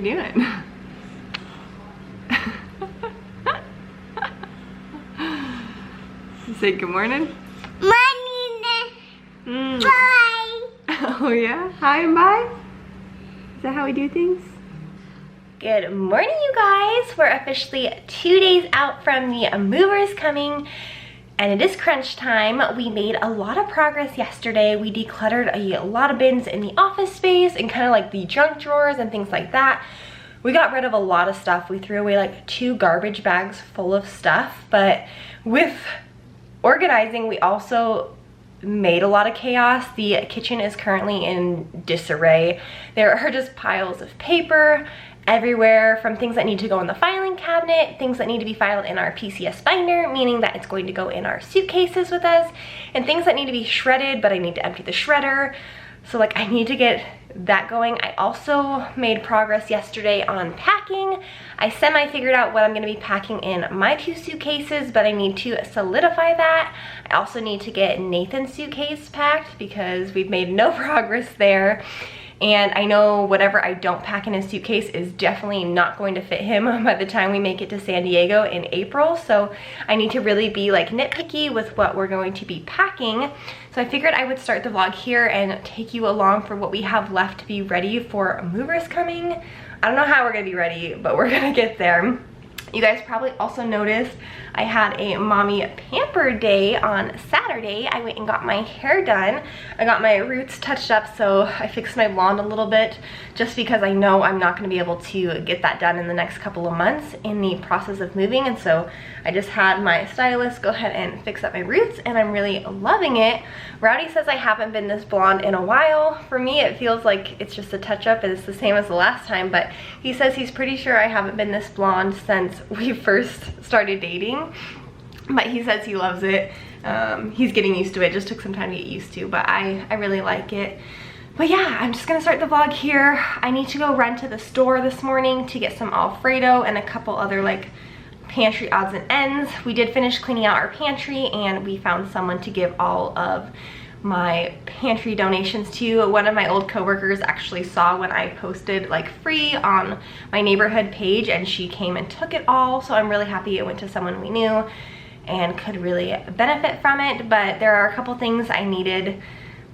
you doing? Say good morning. Morning. Bye. Oh yeah? Hi and bye? Is that how we do things? Good morning, you guys. We're officially 2 days out from the movers coming, and it is crunch time. We made a lot of progress yesterday. We decluttered a lot of bins in the office space and kind of like the junk drawers and things like that. We got rid of a lot of stuff. We threw away like 2 garbage bags full of stuff, but with organizing, we also made a lot of chaos. The kitchen is currently in disarray. There are just piles of paper everywhere, from things that need to go in the filing cabinet, things that need to be filed in our PCS binder, meaning that it's going to go in our suitcases with us, and things that need to be shredded, but I need to empty the shredder. So like I need to get that going. I also made progress yesterday on packing. I semi-figured out what I'm going to be packing in my 2 suitcases, but I need to solidify that. I also need to get Nathan's suitcase packed because we've made no progress there. And I know whatever I don't pack in his suitcase is definitely not going to fit him by the time we make it to San Diego in April. So I need to really be like nitpicky with what we're going to be packing. So I figured I would start the vlog here and take you along for what we have left to be ready for movers coming. I don't know how we're gonna be ready, but we're gonna get there. You guys probably also noticed I had a mommy pamper day on Saturday. I went and got my hair done. I got my roots touched up, so I fixed my blonde a little bit just because I know I'm not gonna be able to get that done in the next couple of months in the process of moving. And so I just had my stylist go ahead and fix up my roots, and I'm really loving it. Rowdy says I haven't been this blonde in a while. For me, it feels like it's just a touch up and it's the same as the last time, but he says he's pretty sure I haven't been this blonde since we first started dating. But he says he loves it. He's getting used to it. Just took some time to get used to, but I really like it. But yeah, I'm just gonna start the vlog here. I need to go run to the store this morning to get some Alfredo and a couple other like pantry odds and ends. We did finish cleaning out our pantry, and we found someone to give all of my pantry donations to. One of my old coworkers actually saw when I posted like free on my neighborhood page, and she came and took it all. So I'm really happy it went to someone we knew and could really benefit from it. But there are a couple things I needed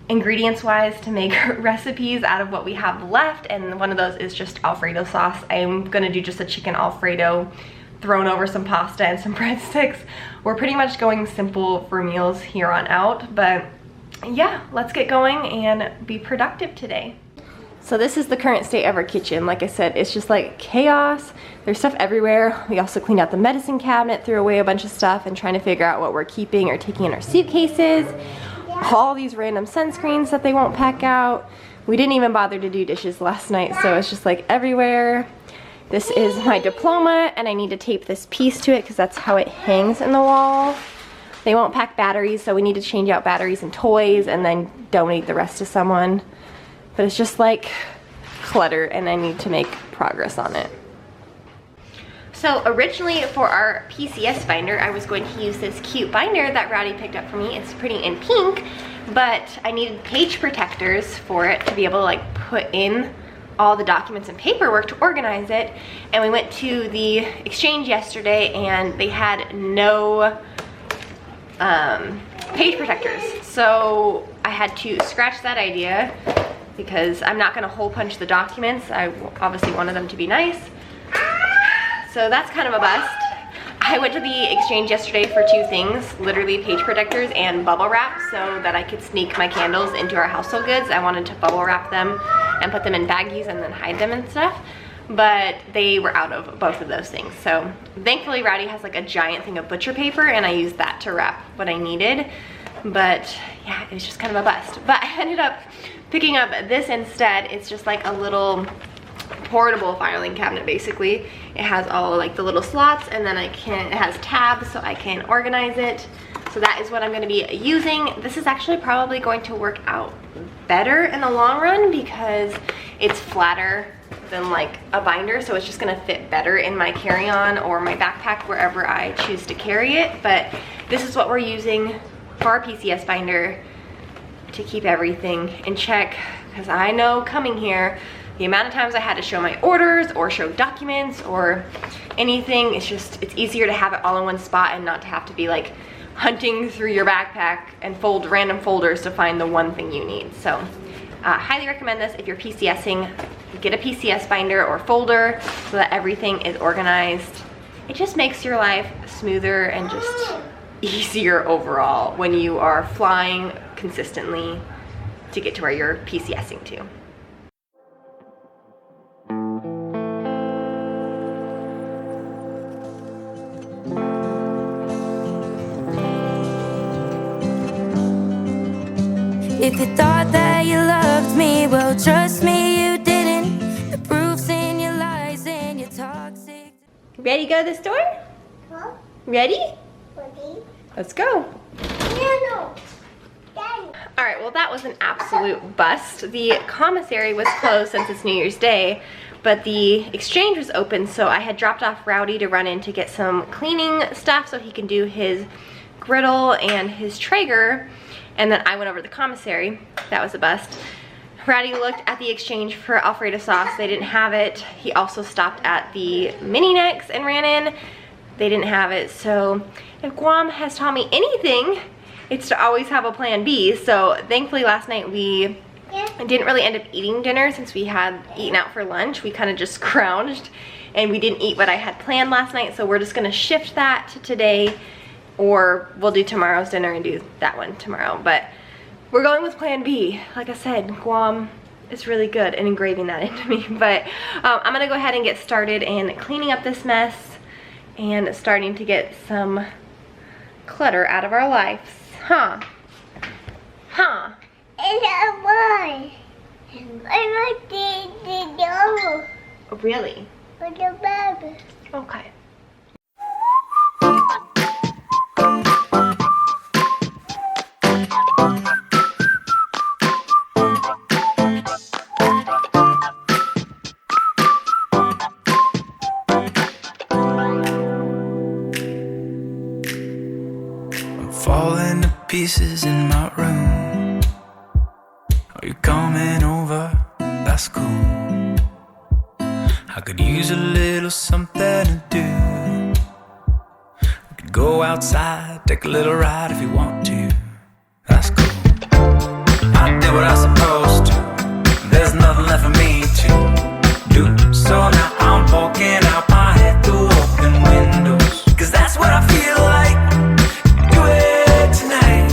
ingredients wise to make recipes out of what we have left, and one of those is just Alfredo sauce. I'm gonna do just a chicken Alfredo thrown over some pasta and some breadsticks. We're pretty much going simple for meals here on out, but yeah, let's get going and be productive today. So this is the current state of our kitchen. Like I said, it's just like chaos. There's stuff everywhere. We also cleaned out the medicine cabinet, threw away a bunch of stuff, and trying to figure out what we're keeping or taking in our suitcases. All these random sunscreens that they won't pack out. We didn't even bother to do dishes last night, so it's just like everywhere. This is my diploma, and I need to tape this piece to it because that's how it hangs in the wall. They won't pack batteries, so we need to change out batteries and toys and then donate the rest to someone. But it's just like clutter, and I need to make progress on it. So originally for our PCS binder, I was going to use this cute binder that Rowdy picked up for me. It's pretty in pink, but I needed page protectors for it to be able to like put in all the documents and paperwork to organize it. And we went to the exchange yesterday, and they had no page protectors. So I had to scratch that idea because I'm not gonna hole punch the documents. I obviously wanted them to be nice. So that's kind of a bust. I went to the exchange yesterday for 2 things, literally page protectors and bubble wrap, so that I could sneak my candles into our household goods. I wanted to bubble wrap them and put them in baggies and then hide them and stuff, but they were out of both of those things. So thankfully Rowdy has like a giant thing of butcher paper, and I used that to wrap what I needed. But yeah, it was just kind of a bust. But I ended up picking up this instead. It's just like a little portable filing cabinet basically. It has all like the little slots, and then it has tabs so I can organize it. So that is what I'm going to be using. This is actually probably going to work out better in the long run because it's flatter than like a binder, so it's just going to fit better in my carry-on or my backpack wherever I choose to carry it. But this is what we're using for our PCS binder to keep everything in check, because I know coming here the amount of times I had to show my orders or show documents or anything, it's easier to have it all in one spot and not to have to be like hunting through your backpack and fold random folders to find the one thing you need. So highly recommend this if you're PCSing. Get a PCS binder or folder so that everything is organized. It just makes your life smoother and just easier overall when you are flying consistently to get to where you're PCSing to. If you thought that you loved me, well, trust me, you didn't. The proof's in your lies and your toxic. Ready to go to the store? Huh? Ready? Ready? Let's go. No. Daddy. All right, well that was an absolute bust. The commissary was closed since it's New Year's Day, but the exchange was open, so I had dropped off Rowdy to run in to get some cleaning stuff so he can do his griddle and his Traeger, and then I went over to the commissary. That was a bust. Rowdy looked at the exchange for Alfredo sauce. They didn't have it. He also stopped at the mini necks and ran in. They didn't have it. So if Guam has taught me anything, it's to always have a plan B. So thankfully last night we didn't really end up eating dinner since we had eaten out for lunch. We kind of just scrounged and we didn't eat what I had planned last night. So we're just gonna shift that to today, or we'll do tomorrow's dinner and do that one tomorrow. But we're going with plan B. Like I said, Guam is really good at engraving that into me. But I'm gonna go ahead and get started in cleaning up this mess and starting to get some clutter out of our lives. Huh? Huh? And I want the dog. Oh, really? For the baby. Okay. Falling to pieces in my room. Are you coming over? That's cool. I could use a little something to do. We could go outside, take a little ride if you want to. That's cool. I did what I was supposed to. There's nothing left for me to do. So now I'm poking out my head through open windows, 'cause that's what I feel like. Do it tonight.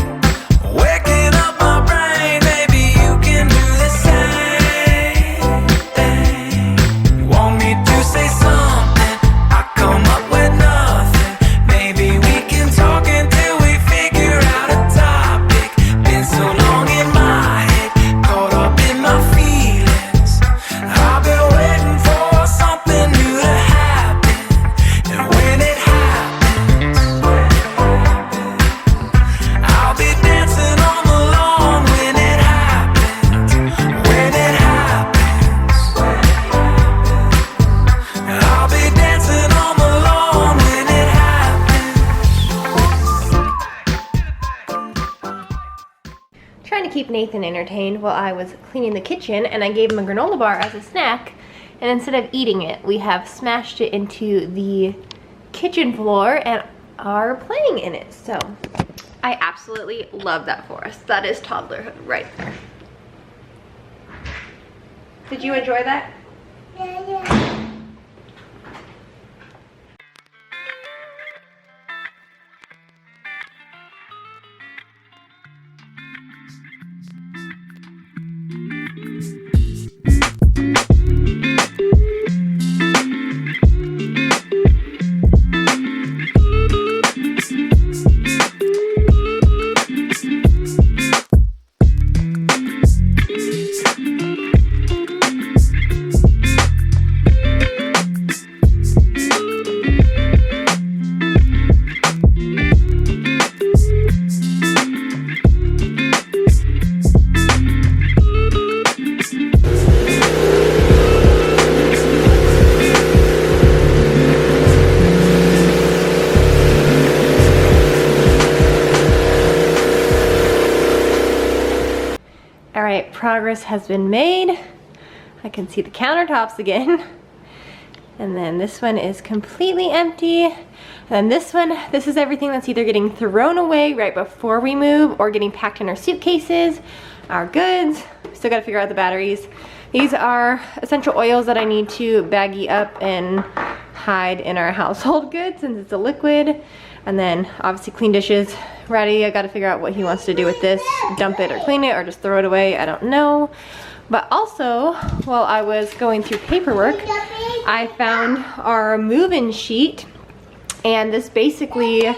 Waking up my brain, maybe you can do the same thing. You want me to say something, I come up with nothing. Maybe we can talk until we figure out a topic. Been so long in my head, caught up in my feelings. I've been waiting for something new to happen, and when it happens, I'll be dancing on the lawn when it happens. When it happens, I'll be dancing on the lawn when it happens. Trying to keep Nathan entertained while I was cleaning the kitchen, and I gave him a granola bar as a snack, and instead of eating it, we have smashed it into the kitchen floor and are playing in it. So I absolutely love that for us. That is toddlerhood right there. Did you enjoy that? Yeah. All right, progress has been made. I can see the countertops again. And then this one is completely empty. And then this one, this is everything that's either getting thrown away right before we move or getting packed in our suitcases, our goods. Still gotta figure out the batteries. These are essential oils that I need to baggie up and hide in our household goods since it's a liquid. And then obviously clean dishes. Rowdy, I gotta figure out what he wants to do with this. Dump it or clean it or just throw it away, I don't know. But also, while I was going through paperwork, I found our move-in sheet, and this basically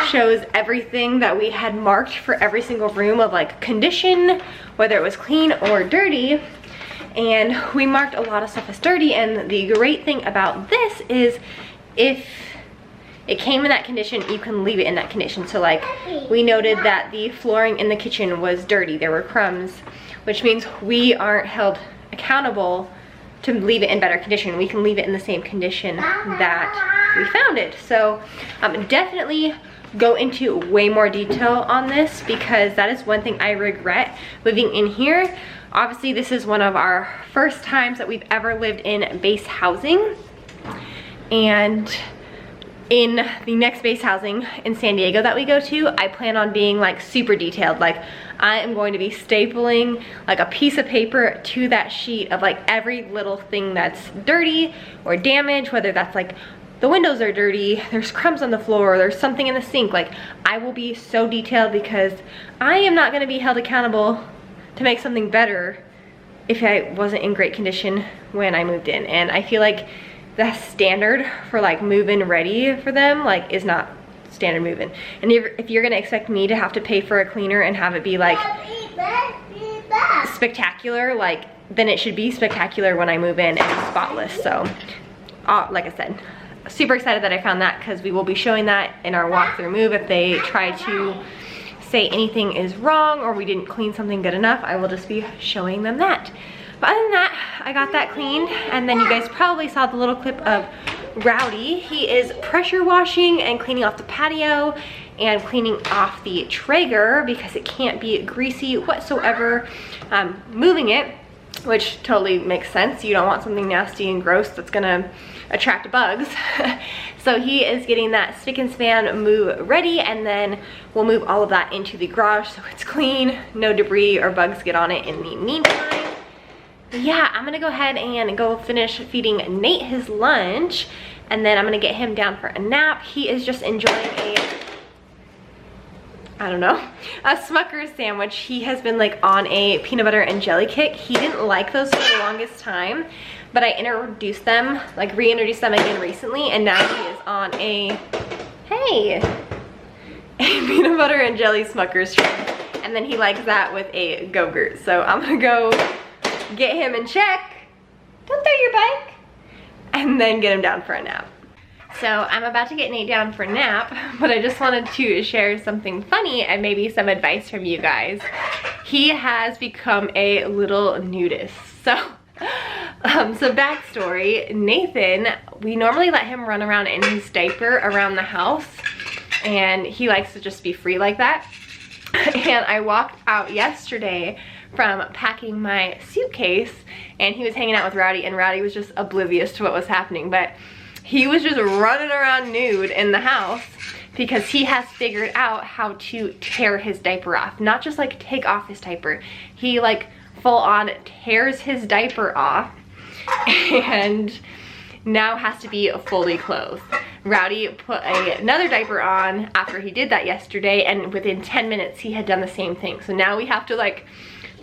shows everything that we had marked for every single room of like condition, whether it was clean or dirty. And we marked a lot of stuff as dirty, and the great thing about this is if it came in that condition, you can leave it in that condition. So like we noted that the flooring in the kitchen was dirty, there were crumbs, which means we aren't held accountable to leave it in better condition. We can leave it in the same condition that we found it. So definitely go into way more detail on this, because that is one thing I regret living in here. Obviously this is one of our first times that we've ever lived in base housing, and in the next base housing in San Diego that we go to, I plan on being like super detailed. Like I am going to be stapling like a piece of paper to that sheet of like every little thing that's dirty or damaged, whether that's like the windows are dirty, there's crumbs on the floor, there's something in the sink. Like I will be so detailed, because I am not gonna be held accountable to make something better if I wasn't in great condition when I moved in. And I feel like the standard for like move-in ready for them like is not standard move-in. And if you're gonna expect me to have to pay for a cleaner and have it be like spectacular, like then it should be spectacular when I move in and spotless. So like I said, super excited that I found that, because we will be showing that in our walkthrough move. If they try to say anything is wrong or we didn't clean something good enough, I will just be showing them that. But other than that, I got that cleaned, and then you guys probably saw the little clip of Rowdy. He is pressure washing and cleaning off the patio and cleaning off the Traeger because it can't be greasy whatsoever moving it, which totally makes sense. You don't want something nasty and gross that's gonna attract bugs. So he is getting that spick and span move ready, and then we'll move all of that into the garage so it's clean, no debris or bugs get on it in the meantime. Yeah, I'm gonna go ahead and go finish feeding Nate his lunch, and then I'm gonna get him down for a nap. He is just enjoying a Smucker's sandwich. He has been like on a peanut butter and jelly kick. He didn't like those for the longest time, but I reintroduced them again recently, and now he is on a peanut butter and jelly Smucker's train, and then he likes that with a Go-Gurt. So I'm gonna go get him in check, don't throw your bike, and then get him down for a nap. So I'm about to get Nate down for a nap, but I just wanted to share something funny and maybe some advice from you guys. He has become a little nudist. So backstory, Nathan, we normally let him run around in his diaper around the house, and he likes to just be free like that. And I walked out yesterday from packing my suitcase, and he was hanging out with Rowdy, and Rowdy was just oblivious to what was happening, but he was just running around nude in the house because he has figured out how to tear his diaper off. Not just like take off his diaper, he like full on tears his diaper off and now has to be fully clothed. Rowdy put another diaper on after he did that yesterday, and within 10 minutes he had done the same thing. So now we have to like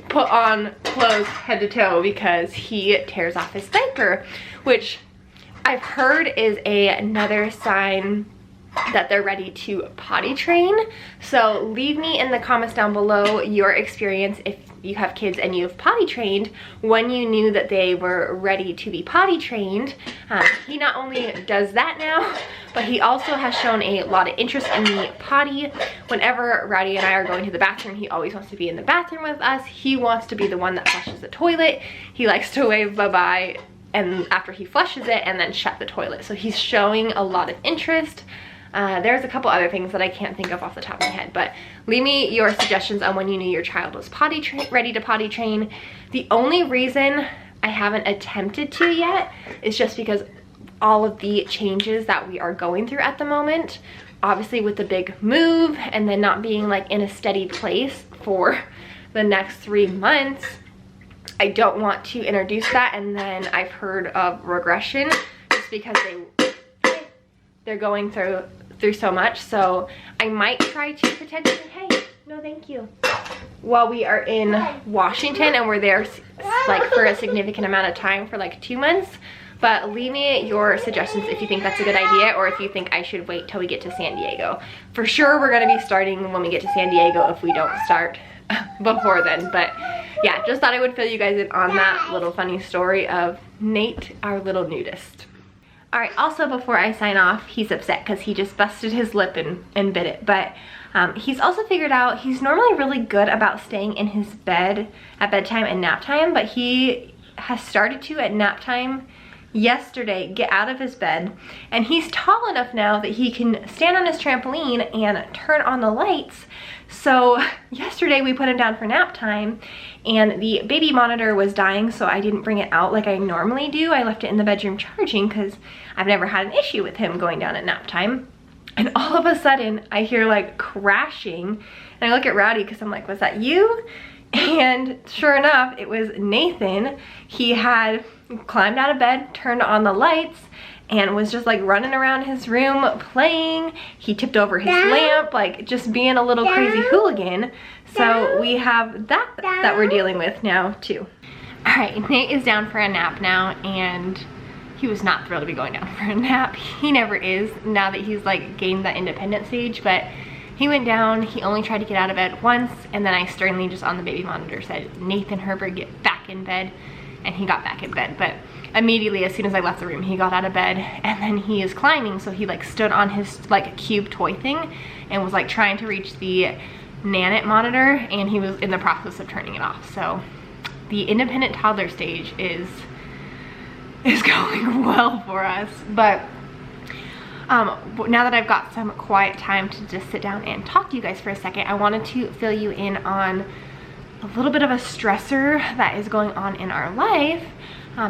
put on clothes head to toe because he tears off his diaper, which I've heard is another sign that they're ready to potty train. So leave me in the comments down below your experience if you have kids and you've potty trained, when you knew that they were ready to be potty trained. He not only does that now, but he also has shown a lot of interest in the potty. Whenever Rowdy and I are going to the bathroom, he always wants to be in the bathroom with us. He wants to be the one that flushes the toilet. He likes to wave bye-bye and after he flushes it and then shut the toilet. So he's showing a lot of interest. There's a couple other things that I can't think of off the top of my head, but leave me your suggestions on when you knew your child was ready to potty train. The only reason I haven't attempted to yet. It's just because all of the changes that we are going through at the moment, obviously with the big move and then not being like in a steady place for the next 3 months, I don't want to introduce that. And then I've heard of regression just because they're going through so much. So I might try to potentially, hey, no thank you, while we are in Washington and we're there like for a significant amount of time for like 2 months. But leave me your suggestions if you think that's a good idea, or if you think I should wait till we get to San Diego. For sure we're gonna be starting when we get to San Diego if we don't start before then. But yeah, just thought I would fill you guys in on that little funny story of Nate, our little nudist. All right, also before I sign off, he's upset because he just busted his lip and bit it. But he's also figured out he's normally really good about staying in his bed at bedtime and nap time, but he has started to at nap time yesterday get out of his bed, and he's tall enough now that he can stand on his trampoline and turn on the lights. So yesterday we put him down for nap time and the baby monitor was dying, so I didn't bring it out like I normally do. I left it in the bedroom charging because I've never had an issue with him going down at nap time. And all of a sudden I hear like crashing, and I look at Rowdy because I'm like, was that you? And sure enough, it was Nathan. He had climbed out of bed, turned on the lights, and was just like running around his room playing. He tipped over his lamp, like just being a little crazy hooligan. So we have that we're dealing with now too. All right, Nate is down for a nap now, and he was not thrilled to be going down for a nap. He never is now that he's like gained that independence age, but he went down. He only tried to get out of bed once, and then I sternly just on the baby monitor said, Nathan Herbert, get back in bed. And he got back in bed, but immediately as soon as I left the room, he got out of bed, and then he is climbing. So he like stood on his like cube toy thing and was like trying to reach the Nanit monitor, and he was in the process of turning it off. So the independent toddler stage is going well for us. But now that I've got some quiet time to just sit down and talk to you guys for a second, I wanted to fill you in on a little bit of a stressor that is going on in our life.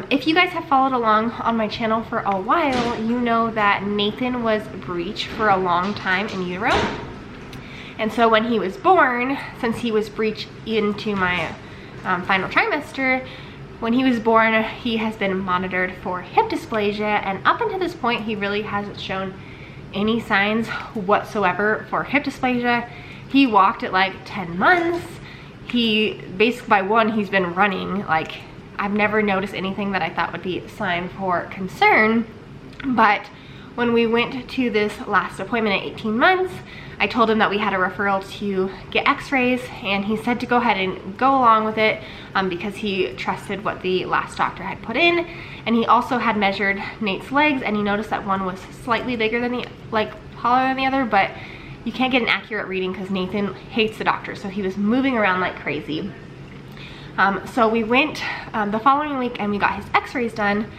If you guys have followed along on my channel for a while, you know that Nathan was breech for a long time in utero. And so when he was born, since he was breech into my final trimester, when he was born, he has been monitored for hip dysplasia, and up until this point, he really hasn't shown any signs whatsoever for hip dysplasia. He walked at like 10 months. He basically by 1, he's been running. Like, I've never noticed anything that I thought would be a sign for concern. But when we went to this last appointment at 18 months, I told him that we had a referral to get x-rays, and he said to go ahead and go along with it because he trusted what the last doctor had put in. And he also had measured Nate's legs, and he noticed that one was slightly bigger than the, like taller than the other, but you can't get an accurate reading because Nathan hates the doctor, so he was moving around like crazy. So we went the following week and we got his x-rays done,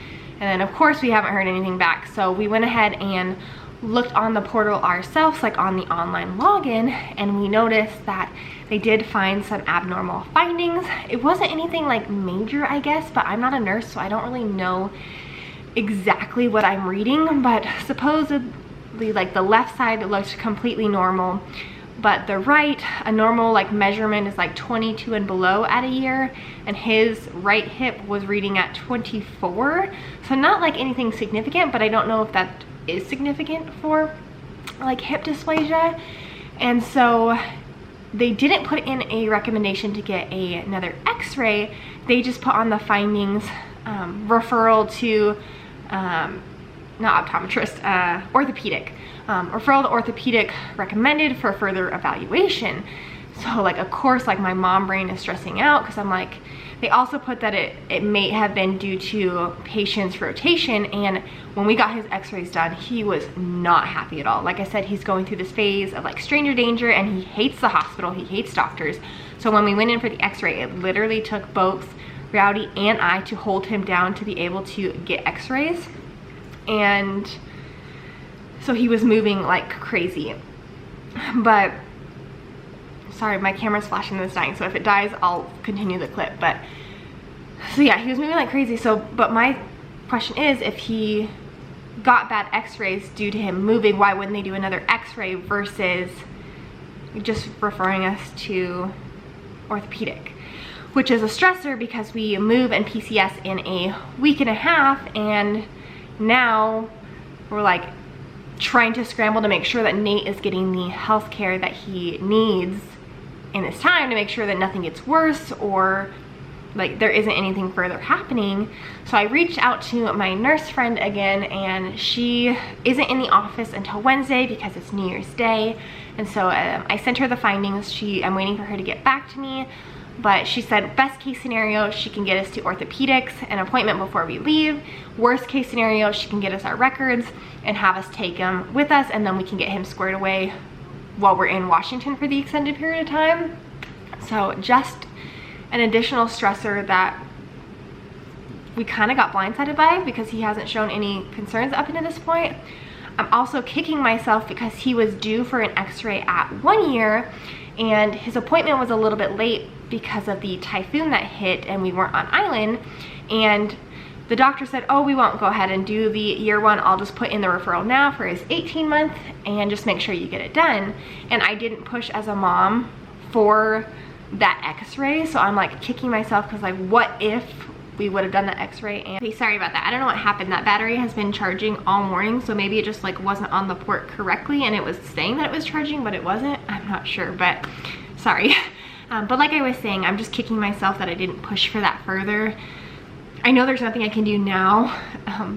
and then of course we haven't heard anything back. So we went ahead and looked on the portal ourselves, like on the online login, and we noticed that they did find some abnormal findings. It wasn't anything like major, I guess, but I'm not a nurse, so I don't really know exactly what I'm reading, but supposedly like the left side looked completely normal, but the right, a normal like measurement is like 22 and below at a year, and his right hip was reading at 24. So not like anything significant, but I don't know if that is significant for like hip dysplasia. And so they didn't put in a recommendation to get another x-ray. They just put on the findings, referral to not optometrist, orthopedic. Referral to orthopedic recommended for further evaluation. So like, of course, like my mom brain is stressing out because I'm like, they also put that it may have been due to patient's rotation, and when we got his x-rays done, he was not happy at all. Like I said, he's going through this phase of like stranger danger, and he hates the hospital, he hates doctors. So when we went in for the x-ray, it literally took both Rowdy and I to hold him down to be able to get x-rays. And so he was moving like crazy. But sorry, my camera's flashing and it's dying, so if it dies, I'll continue the clip. But So yeah, he was moving like crazy. So, but my question is, if he got bad x-rays due to him moving, why wouldn't they do another x-ray versus just referring us to orthopedic, which is a stressor because we move and PCS in a week and a half, and now we're like trying to scramble to make sure that Nate is getting the health care that he needs in this time to make sure that nothing gets worse or like there isn't anything further happening. So I reached out to my nurse friend again, and she isn't in the office until Wednesday because it's New Year's Day. And so I sent her the findings. I'm waiting for her to get back to me, but she said best case scenario, she can get us to orthopedics, an appointment before we leave. Worst case scenario, she can get us our records and have us take him with us, and then we can get him squared away while we're in Washington for the extended period of time. So just an additional stressor that we kind of got blindsided by because he hasn't shown any concerns up until this point. I'm also kicking myself because he was due for an x-ray at 1 year, and his appointment was a little bit late because of the typhoon that hit and we weren't on island, and the doctor said, oh, we won't go ahead and do the year one, I'll just put in the referral now for his 18-month and just make sure you get it done. And I didn't push as a mom for that x-ray, so I'm like kicking myself because like what if we would have done that x-ray. And hey, sorry about that, I don't know what happened. That battery has been charging all morning, so maybe it just like wasn't on the port correctly and it was saying that it was charging but it wasn't. I'm not sure, but sorry. But like I was saying, I'm just kicking myself that I didn't push for that further. I know there's nothing I can do now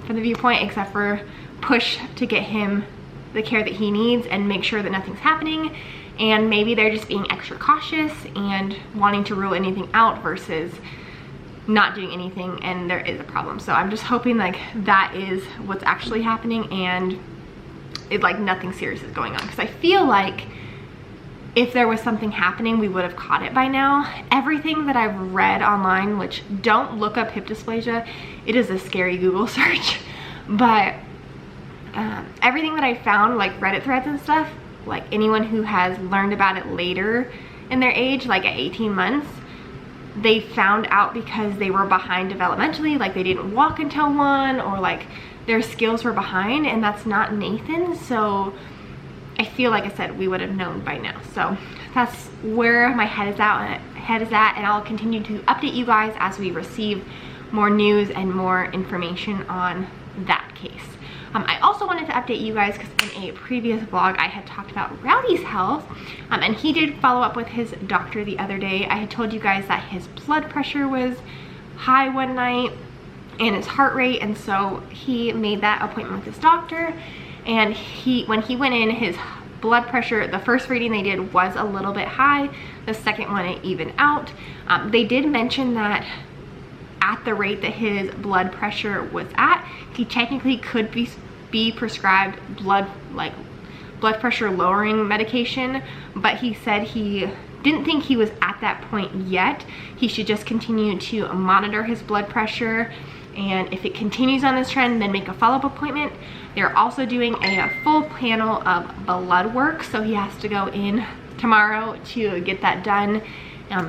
from the viewpoint except for push to get him the care that he needs and make sure that nothing's happening. And maybe they're just being extra cautious and wanting to rule anything out versus not doing anything and there is a problem. So I'm just hoping like that is what's actually happening and it like nothing serious is going on, because I feel like if there was something happening, we would have caught it by now. Everything that I've read online, which don't look up hip dysplasia, it is a scary Google search, but everything that I found, like Reddit threads and stuff, like anyone who has learned about it later in their age, like at 18 months, they found out because they were behind developmentally, like they didn't walk until 1, or like their skills were behind, and that's not Nathan. So I feel like I said we would have known by now. So that's where my head is at, and I'll continue to update you guys as we receive more news and more information on that case. I also wanted to update you guys because in a previous vlog I had talked about Rowdy's health, and he did follow up with his doctor the other day. I had told you guys that his blood pressure was high one night and his heart rate, and so he made that appointment with his doctor. And when he went in, his blood pressure, the first reading they did was a little bit high. The second one, it evened out. They did mention that at the rate that his blood pressure was at, he technically could be prescribed blood pressure lowering medication, but he said he didn't think he was at that point yet. He should just continue to monitor his blood pressure, and if it continues on this trend, then make a follow-up appointment. They're also doing a full panel of blood work, so he has to go in tomorrow to get that done,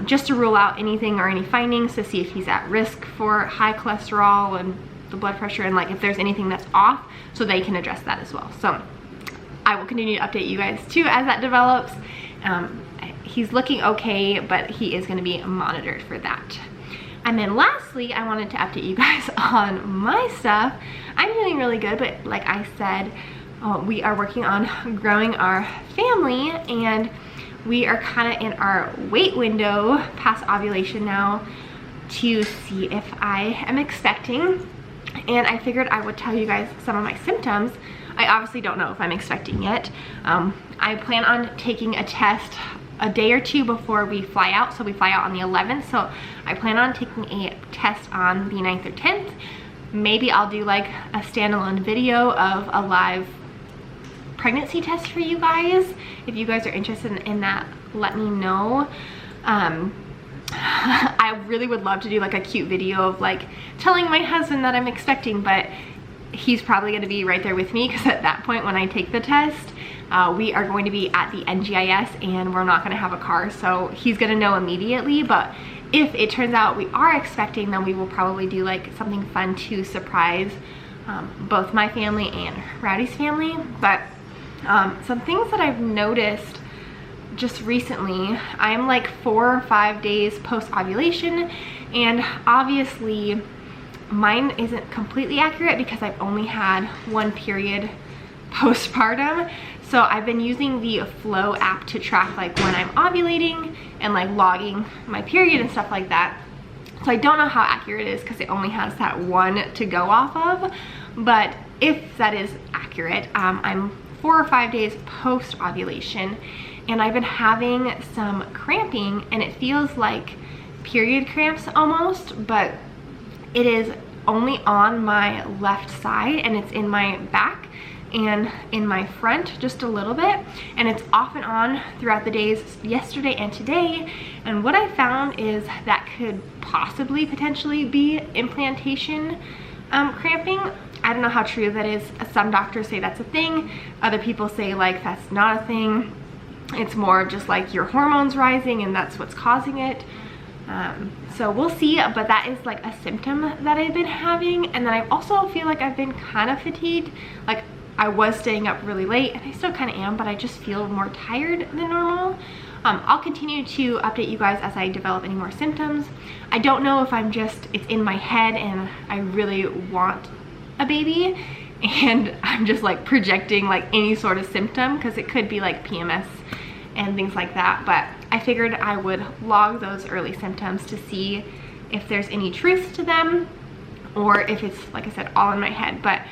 just to rule out anything or any findings to see if he's at risk for high cholesterol and the blood pressure, and like if there's anything that's off, so they can address that as well. So I will continue to update you guys too as that develops. He's looking okay, but he is going to be monitored for that. And then lastly, I wanted to update you guys on my stuff. I'm doing really good, but like I said, we are working on growing our family, and we are kind of in our wait window past ovulation now to see if I am expecting. And I figured I would tell you guys some of my symptoms. I obviously don't know if I'm expecting yet. I plan on taking a test a day or two before we fly out. So we fly out on the 11th. So I plan on taking a test on the 9th or 10th. Maybe I'll do like a standalone video of a live pregnancy test for you guys. If you guys are interested in that, let me know. I really would love to do like a cute video of like telling my husband that I'm expecting, but he's probably going to be right there with me, because at that point when I take the test, we are going to be at the NGIS and we're not gonna have a car, so he's gonna know immediately. But if it turns out we are expecting, then we will probably do like something fun to surprise both my family and Rowdy's family. But some things that I've noticed just recently, I'm like 4 or 5 days post-ovulation, and obviously mine isn't completely accurate because I've only had 1 period postpartum. So I've been using the Flow app to track like when I'm ovulating and like logging my period and stuff like that. So I don't know how accurate it is because it only has that 1 to go off of. But if that is accurate, I'm 4 or 5 days post ovulation, and I've been having some cramping, and it feels like period cramps almost, but it is only on my left side, and it's in my back and in my front just a little bit, and it's off and on throughout the days yesterday and today. And what I found is that could possibly potentially be implantation cramping. I don't know how true that is. Some doctors say that's a thing, other people say like that's not a thing, it's more of just like your hormones rising and that's what's causing it. So we'll see, but that is like a symptom that I've been having. And then I also feel like I've been kind of fatigued. Like I was staying up really late, and I still kind of am, but I just feel more tired than normal. I'll continue to update you guys as I develop any more symptoms. I don't know if it's in my head and I really want a baby and I'm just like projecting like any sort of symptom, because it could be like PMS and things like that. But I figured I would log those early symptoms to see if there's any truth to them, or if it's, like I said, all in my head. But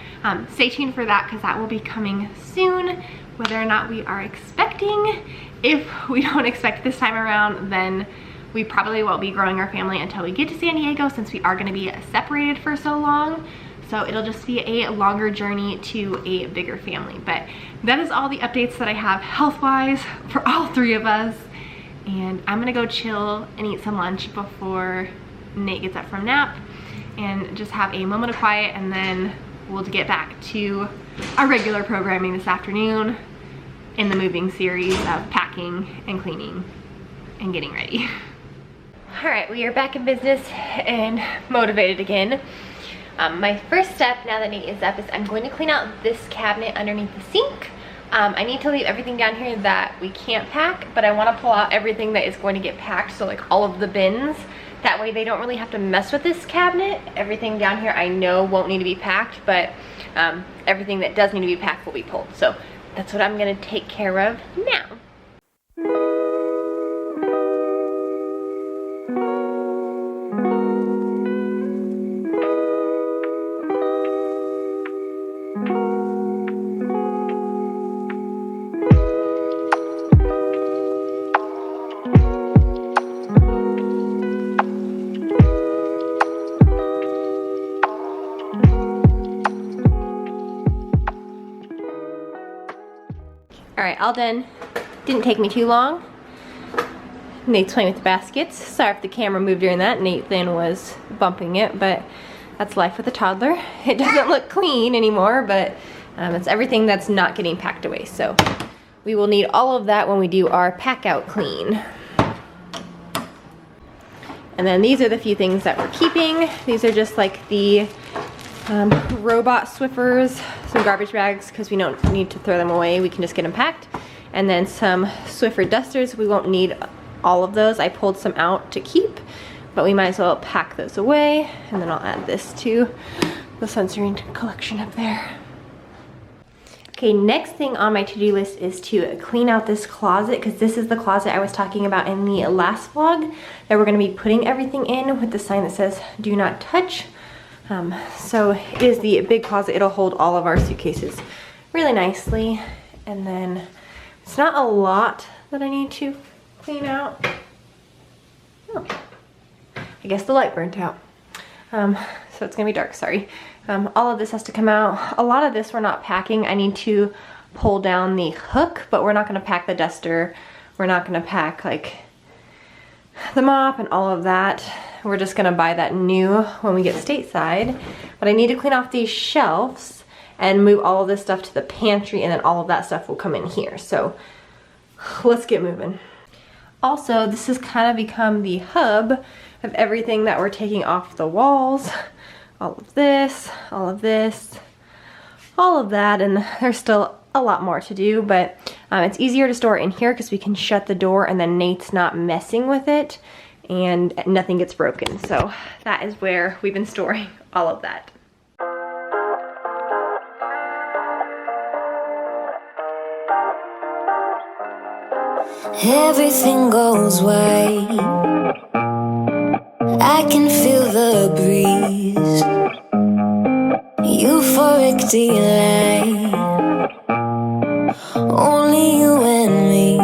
stay tuned for that, because that will be coming soon. Whether or not we are expecting, if we don't expect this time around, then we probably won't be growing our family until we get to San Diego, since we are going to be separated for so long. So it'll just be a longer journey to a bigger family. But that is all the updates that I have health-wise for all 3 of us. And I'm gonna go chill and eat some lunch before Nate gets up from nap, and just have a moment of quiet, and then we'll get back to our regular programming this afternoon in the moving series of packing and cleaning and getting ready. All right, we are back in business and motivated again. My first step, now that Nate is up, is I'm going to clean out this cabinet underneath the sink. I need to leave everything down here that we can't pack, but I want to pull out everything that is going to get packed, so like all of the bins. That way they don't really have to mess with this cabinet. Everything down here I know won't need to be packed, but everything that does need to be packed will be pulled. So that's what I'm going to take care of now. All right, all done. Didn't take me too long. Nate's playing with the baskets. Sorry if the camera moved during that. Nathan was bumping it, but that's life with a toddler. It doesn't look clean anymore, but it's everything that's not getting packed away. So we will need all of that when we do our pack out clean. And then these are the few things that we're keeping. These are just like the robot Swiffers, some garbage bags, because we don't need to throw them away, we can just get them packed. And then some Swiffer dusters. We won't need all of those. I pulled some out to keep, but we might as well pack those away. And then I'll add this to the sensory collection up there. Okay, next thing on my to-do list is to clean out this closet, because this is the closet I was talking about in the last vlog that we're going to be putting everything in, with the sign that says do not touch. So it is the big closet. It'll hold all of our suitcases really nicely. And then it's not a lot that I need to clean out. Oh, I guess the light burnt out. So it's gonna be dark, sorry. All of this has to come out. A lot of this we're not packing. I need to pull down the hook, but we're not gonna pack the duster. We're not gonna pack like the mop and all of that. We're just gonna buy that new when we get stateside. But I need to clean off these shelves, and move all of this stuff to the pantry, and then all of that stuff will come in here. So let's get moving. Also, this has kind of become the hub of everything that we're taking off the walls. All of this, all of this, all of that, and there's still a lot more to do, but it's easier to store in here because we can shut the door and then Nate's not messing with it and nothing gets broken. So that is where we've been storing all of that. Everything goes white. I can feel the breeze. Euphoric delight. Only you and me.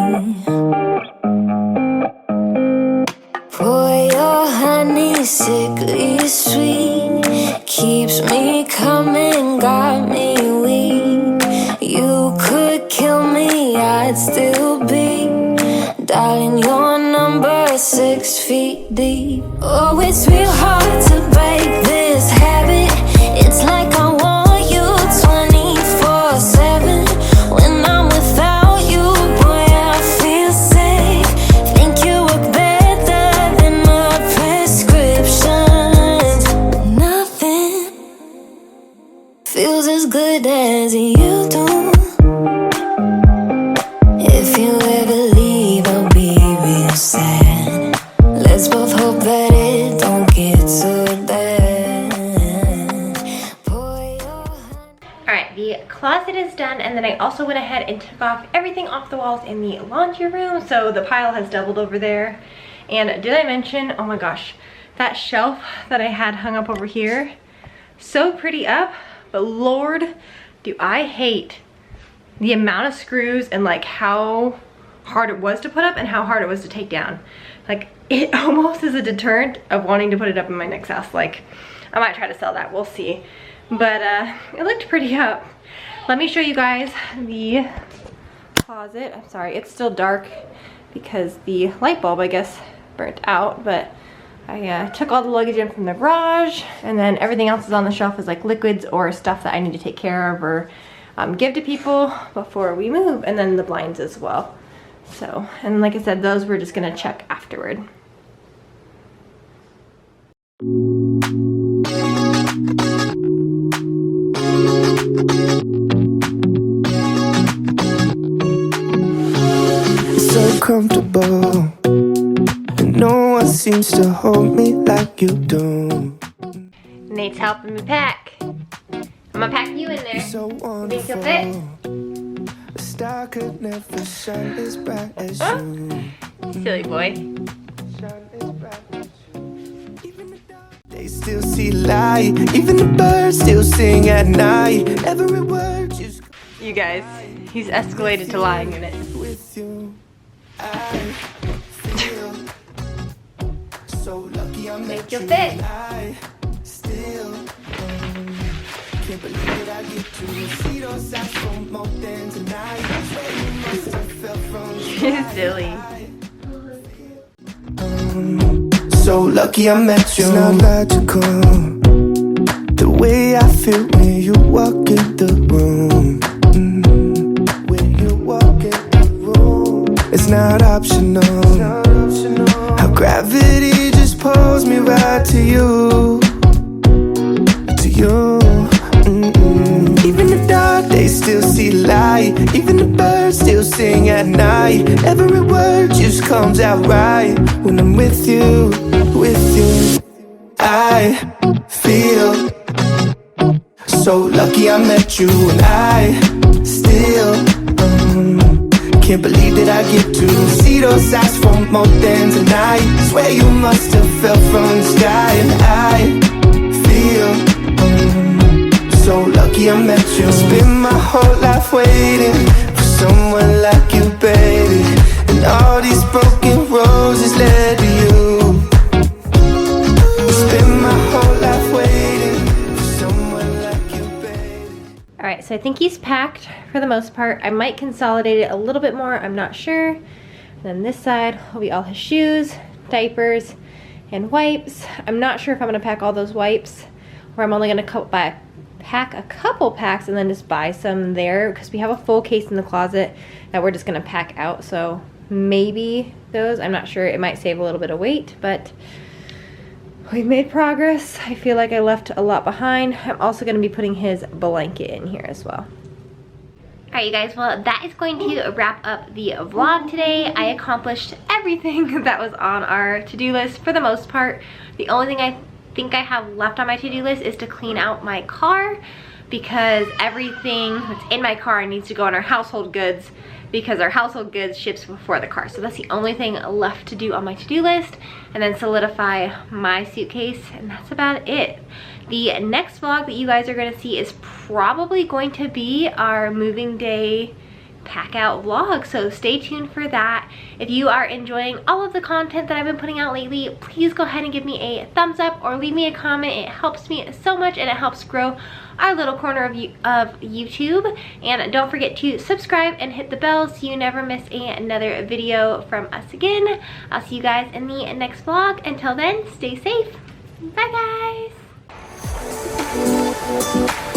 Pour your honey, sickly sweet. Keeps me coming, got me weak. You could kill me, I'd still be. Darling, your number is 6 feet deep. Oh, it's real hard to break this habit. It's like I want you 24/7. When I'm without you, boy, I feel sick. Think you work better than my prescriptions. Nothing feels as good as you do. If you ever leave, I'll be real sad. Let's both hope that it don't get so bad. Alright, the closet is done, and then I also went ahead and took off everything off the walls in the laundry room, so the pile has doubled over there. And did I mention, oh my gosh, that shelf that I had hung up over here, so pretty up, but Lord, do I hate the amount of screws and like how hard it was to put up and how hard it was to take down. Like, it almost is a deterrent of wanting to put it up in my next house. Like, I might try to sell that, we'll see. But it looked pretty up. Let me show you guys the closet. I'm sorry, it's still dark because the light bulb, I guess, burnt out, but I took all the luggage in from the garage, and then everything else is on the shelf is like liquids or stuff that I need to take care of or give to people before we move, and then the blinds as well. So, and like I said, those we're just gonna check afterward. So comfortable, and no one seems to hold me like you do. Nate's helping me pack. I'm gonna pack you in there. So You think you'll fit? a star could never shine as bright as you. Silly boy. Shine as bright as you. Even the dark, they still see light. Even the birds still sing at night. Every word just You guys, he's escalated to lying in it. with you. I feel so lucky I met You'll you. fit. I still can't believe that I get to see those eyes for more than tonight. I swear you must have felt from the You're silly. So lucky I met you. It's not logical, the way I feel when you walk in the room. When you walk in the room, it's not optional. How gravity just pulls me right to you. To you. Even the dark days still see light. Even the birds still sing at night. Every word just comes out right when I'm with you, with you. I feel so lucky I met you, and I still can't believe that I get to see those eyes for more than tonight. Swear you must have fell from the sky, and I feel so lucky I met you. Spent my whole life waiting for someone like you, baby, and all these broken roses led to you. Spent my whole life waiting for someone like you, baby. All right, so I think he's packed for the most part. I might consolidate it a little bit more, I'm not sure. And then this side will be all his shoes, diapers, and wipes. I'm not sure if I'm gonna pack all those wipes, or I'm only gonna cut back pack a couple packs and then just buy some there, because we have a full case in the closet that we're just gonna pack out. So maybe those, I'm not sure, it might save a little bit of weight, but we've made progress. I feel like I left a lot behind. I'm also gonna be putting his blanket in here as well. Alright you guys, well that is going to wrap up the vlog today. I accomplished everything that was on our to-do list for the most part. The only thing I think I have left on my to-do list is to clean out my car, because everything that's in my car needs to go on our household goods, because our household goods ships before the car. So that's the only thing left to do on my to-do list, and then solidify my suitcase, and that's about it. The next vlog that you guys are going to see is probably going to be our moving day pack out vlog, so stay tuned for that. If you are enjoying all of the content that I've been putting out lately, please go ahead and give me a thumbs up or leave me a comment. It helps me so much, and it helps grow our little corner of YouTube. And don't forget to subscribe and hit the bell so you never miss another video from us again. I'll see you guys in the next vlog. Until then, stay safe. Bye guys.